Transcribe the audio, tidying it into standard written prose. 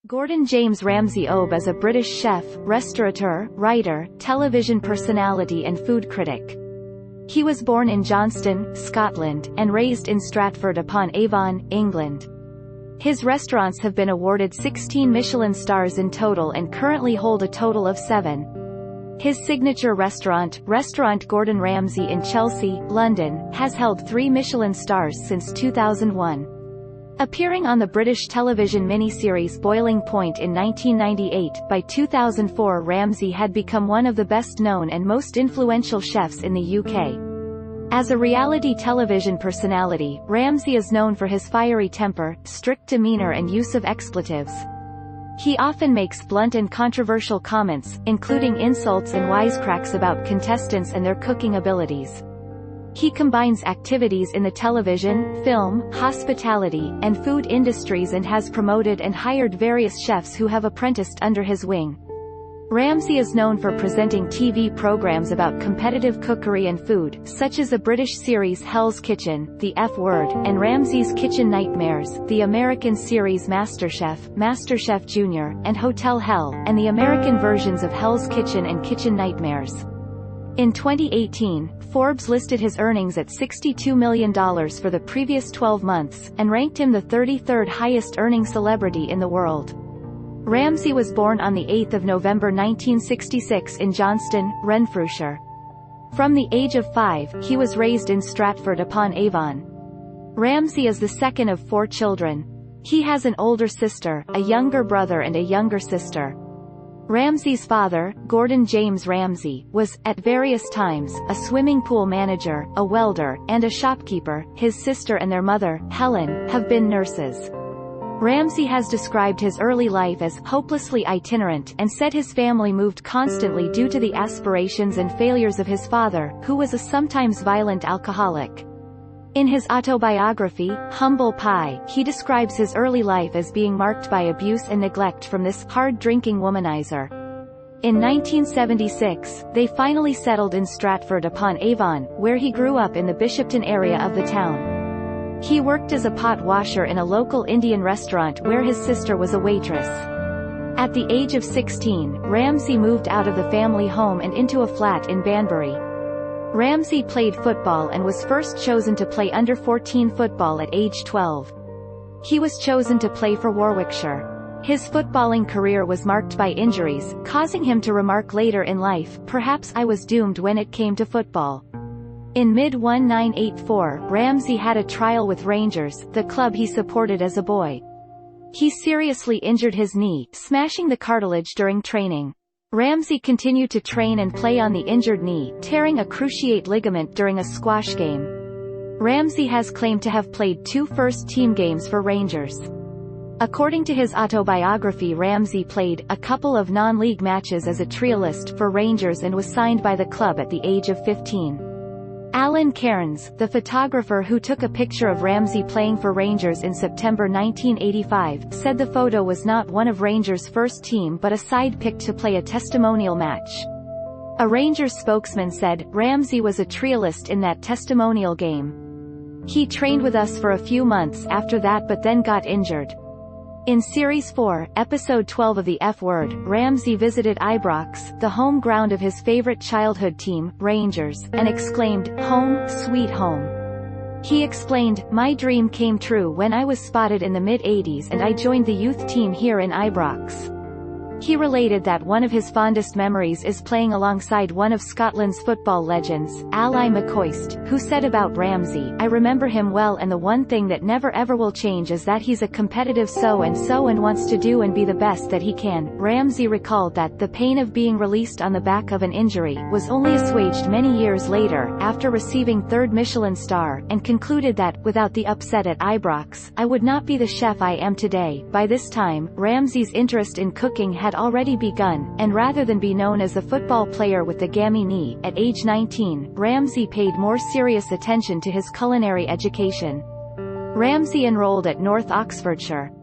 Gordon James Ramsay is a British chef, restaurateur, writer, television personality and food critic. He was born in Johnstone, Scotland, and raised in Stratford-upon-Avon, England. His restaurants have been awarded 16 Michelin stars in total and currently hold a total of 7. His signature restaurant, Restaurant Gordon Ramsay in Chelsea, London, has held 3 Michelin stars since 2001. Appearing on the British television miniseries Boiling Point in 1998, by 2004 Ramsay had become one of the best-known and most influential chefs in the UK. As a reality television personality, Ramsay is known for his fiery temper, strict demeanour and use of expletives. He often makes blunt and controversial comments, including insults and wisecracks about contestants and their cooking abilities. He combines activities in the television, film, hospitality, and food industries and has promoted and hired various chefs who have apprenticed under his wing. Ramsay is known for presenting TV programs about competitive cookery and food, such as the British series Hell's Kitchen, The F Word, and Ramsay's Kitchen Nightmares, the American series MasterChef, MasterChef Junior, and Hotel Hell, and the American versions of Hell's Kitchen and Kitchen Nightmares. In 2018, Forbes listed his earnings at $62 million for the previous 12 months, and ranked him the 33rd highest-earning celebrity in the world. Ramsay was born on 8 November 1966 in Johnstone, Renfrewshire. From the age of 5, he was raised in Stratford-upon-Avon. Ramsay is the second of 4 children. He has an older sister, a younger brother and a younger sister. Ramsay's father, Gordon James Ramsay, was, at various times, a swimming pool manager, a welder, and a shopkeeper. His sister and their mother, Helen, have been nurses. Ramsay has described his early life as hopelessly itinerant and said his family moved constantly due to the aspirations and failures of his father, who was a sometimes violent alcoholic. In his autobiography, Humble Pie, he describes his early life as being marked by abuse and neglect from this hard-drinking womanizer. In 1976, they finally settled in Stratford-upon-Avon, where he grew up in the Bishopton area of the town. He worked as a pot washer in a local Indian restaurant where his sister was a waitress. At the age of 16, Ramsay moved out of the family home and into a flat in Banbury. Ramsay played football and was first chosen to play under-14 football at age 12. He was chosen to play for Warwickshire. His footballing career was marked by injuries, causing him to remark later in life, "Perhaps I was doomed when it came to football." In mid-1984, Ramsay had a trial with Rangers, the club he supported as a boy. He seriously injured his knee, smashing the cartilage during training. Ramsay continued to train and play on the injured knee, tearing a cruciate ligament during a squash game. Ramsay has claimed to have played 2 first-team games for Rangers. According to his autobiography, Ramsay played a couple of non-league matches as a trialist for Rangers and was signed by the club at the age of 15. Alan Cairns, the photographer who took a picture of Ramsay playing for Rangers in September 1985, said the photo was not one of Rangers' first team but a side picked to play a testimonial match. A Rangers spokesman said, "Ramsay was a trialist in that testimonial game. He trained with us for a few months after that but then got injured." In Series 4, Episode 12 of The F Word, Ramsay visited Ibrox, the home ground of his favourite childhood team, Rangers, and exclaimed, "Home, sweet home." He explained, "My dream came true when I was spotted in the mid-80s and I joined the youth team here in Ibrox." He related that one of his fondest memories is playing alongside one of Scotland's football legends, Ally McCoist, who said about Ramsay, "I remember him well and the one thing that never ever will change is that he's a competitive so-and-so and wants to do and be the best that he can." Ramsay recalled that the pain of being released on the back of an injury was only assuaged many years later, after receiving 3rd Michelin star, and concluded that, without the upset at Ibrox, I would not be the chef I am today. By this time, Ramsay's interest in cooking had already begun, and rather than be known as a football player with the gammy knee, at age 19, Ramsay paid more serious attention to his culinary education. Ramsay enrolled at North Oxfordshire